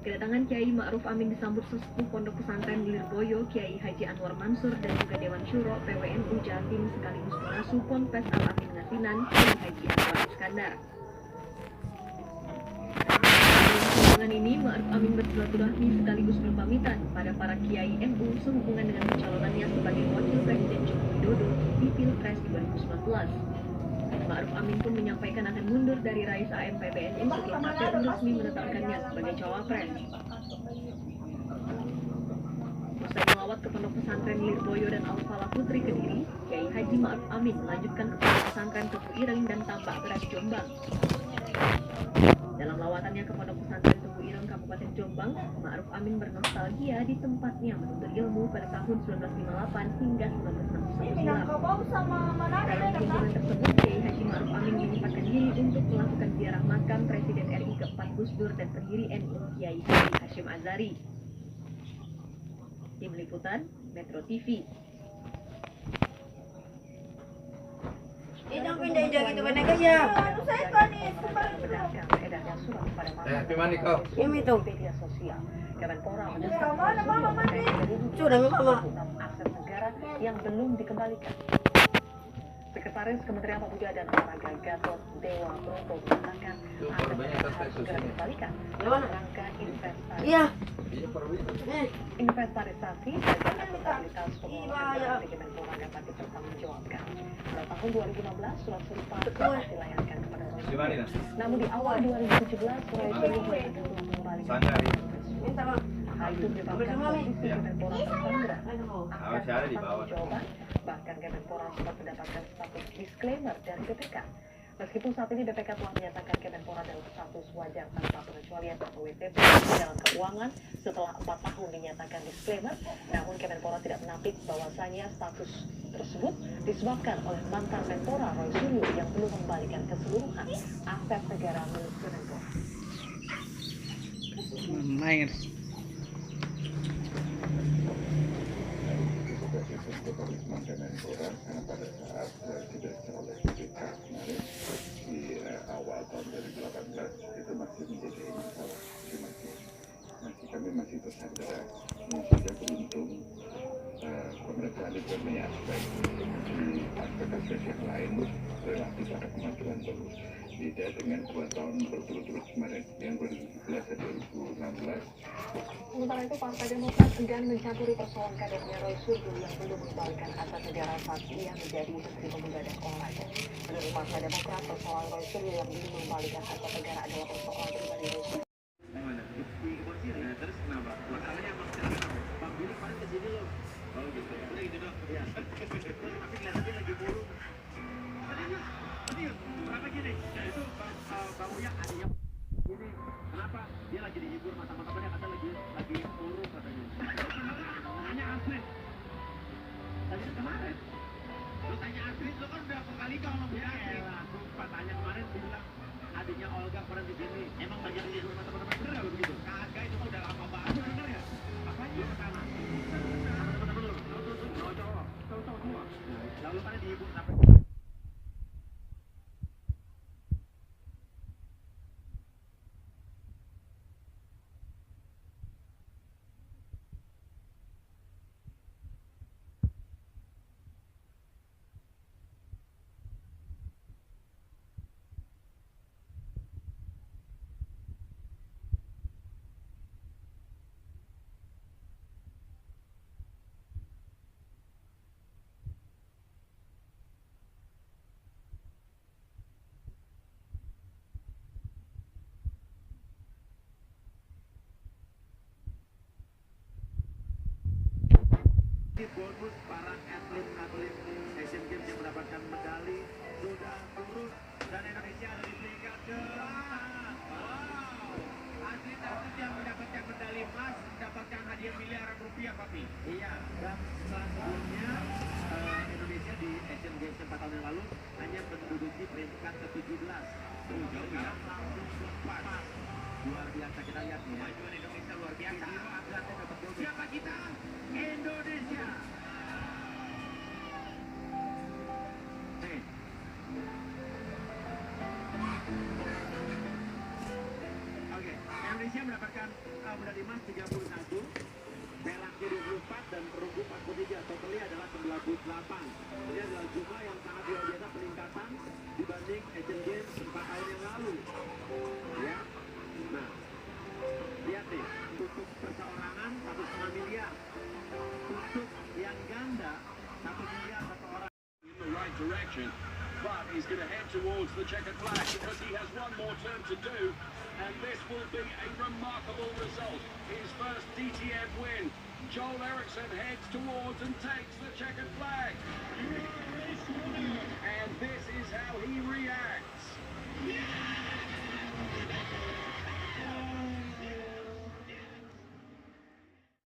Kedatangan Kiai Ma'ruf Amin disambut sesepuh Pondok Pesantren Lirboyo, Kiai Haji Anwar Mansur dan juga Dewan Syuro PWNU Jatim sekaligus pengasuh Ponpes Al Amin Ngasinan, Kiai Haji Anwar Iskandar. Dalam ini, Ma'ruf Amin bersilaturahmi sekaligus berpamitan pada para Kiai NU sehubungan dengan pencalonannya sebagai Wakil Presiden Joko Widodo di Pilpres 2019. Ma'ruf Amin pun menyampaikan akan mundur dari Rais AM PBNU setelah KPU resmi menetapkannya sebagai cawapres. Usai melawat ke Pondok Pesantren Lirboyo dan Al-Falah Putri Kediri, Kiai Haji Ma'ruf Amin melanjutkan ke Pondok Pesantren Tebu Ireng dan Tambak Beras Jombang. Dalam lawatannya ke Pondok Pesantren Tebu Ireng Kabupaten Jombang, Ma'ruf Amin bernostalgia di tempatnya menuntut ilmu pada tahun 1958 hingga 1961 silam. Dalam kunjungan tersebut, Kiai Haji Ma'ruf Amin menyempatkan diri untuk melakukan ziarah makam Presiden RI keempat Gus Dur dan pendiri NU Kiai Haji Hashim Azhari. Tim Liputan Metro TV. Idang pindah-pindah gitu kan ya. Saya kan Gimana kau? Ini itu. Media sosial. Kemenpora Sudah mama. akses negara yang belum dikembalikan. Sekretaris Kementerian Pemuda dan Olahraga Gatot Dewa Broto mengatakan aset harus segera dikembalikan dalam rangka investasi. Iya. Inventarisasi agar akuntabilitas pengelolaan di Kemenpora dapat dipertanggungjawabkan. Pada tahun 2016, surat serupa sempat dilayangkan kepada Roy. Namun di awal 2017, Roy belum mengembalikan. Minta maaf. Hal itu menyebabkan posisi Kemenpora tersandera. Akan pertanggungjawaban, bahkan Kemenpora sempat mendapatkan status disclaimer dari BPK. Meskipun saat ini BPK telah menyatakan Kemenpora dalam status wajar tanpa pengecualian atau WTP dalam keuangan setelah 4 tahun dinyatakan disclaimer, namun Kemenpora tidak menampik bahwasanya status tersebut disebabkan oleh mantan Menpora Roy Suryo yang belum membalikan keseluruhan aset negara milik Kemenpora. Main. Komitmen Kemenpora karena pada saat didaftar oleh BPK kemarin di awal tahun 2018 itu masih menjadi masalah, kami masih tersandera. Saja beruntung pemerintahan itu menyampaikan di aspek-aspek yang lain relatif ada kemajuan baru. Beda dengan 2 tahun berturut-turut kemarin yang 2017 dan 2016. Sementara itu, Partai Demokrat enggan mencampuri persoalan kadernya Roy Suryo yang belum mengembalikan aset negara saat ia menjadi Menteri Pemuda dan Olahraga. Menurut Partai Demokrat, persoalan Roy Suryo yang belum mengembalikan aset negara adalah persoalan pribadi Roy Suryo. Terus kenapa? Masalahnya emang Bang Billy kemarin kesini loh. Oh gitu ya. Udah gitu dong. Iya. Tapi kelihatannya lagi burung. Serius. Kenapa gini? Ya itu Bang Uyak adanya gini. Kenapa? Dia lagi dihibur sama teman-temannya, kata lagi burung katanya. Tanya Astrid. Tadi kemarin. Lu tanya Astrid, lu kan udah kali kalau punya Astrid. Aku tanya kemarin bilang adiknya Olga pernah di sini. Emang banyak dihibur sama teman-teman, bener nggak begitu? Kagak, itu udah lama banget. Bener ya? Apanya? Lu kesana. Temen-temen lu, cowok-cowok semua. Lalu pada dihibur sampai bonus para atlet Asian Games yang mendapatkan medali sudah turun dan Indonesia ada di peringkat keempat. Wow, atlet-atlet yang mendapatkan medali emas mendapatkan hadiah miliaran rupiah, Papi. Iya, dan sebelumnya Indonesia di Asian Games 4 tahun yang lalu hanya menduduki peringkat ke-17. Jauh ya, langsung keempat. Luar biasa, kita lihat nih. Kemajuan Indonesia luar biasa. Siapa kita? Indonesia. Oke, Indonesia mendapatkan medali emas 31, peraknya 24 dan perunggu 43. Totalnya adalah 98. Ini adalah jumlah yang sangat luar biasa peningkatan dibanding Asian Games 4 tahun yang lalu. Ya. Nah, lihat nih, untuk perseorangan 1,5 miliar. Untuk yang ganda 1 miliar satu orang. In the right direction, but he's going to head towards the checkered flag because he has one more turn to do, and this will be a remarkable result. His first DTM win. Joel Eriksson heads towards and takes the checkered flag. And this is how he reacts.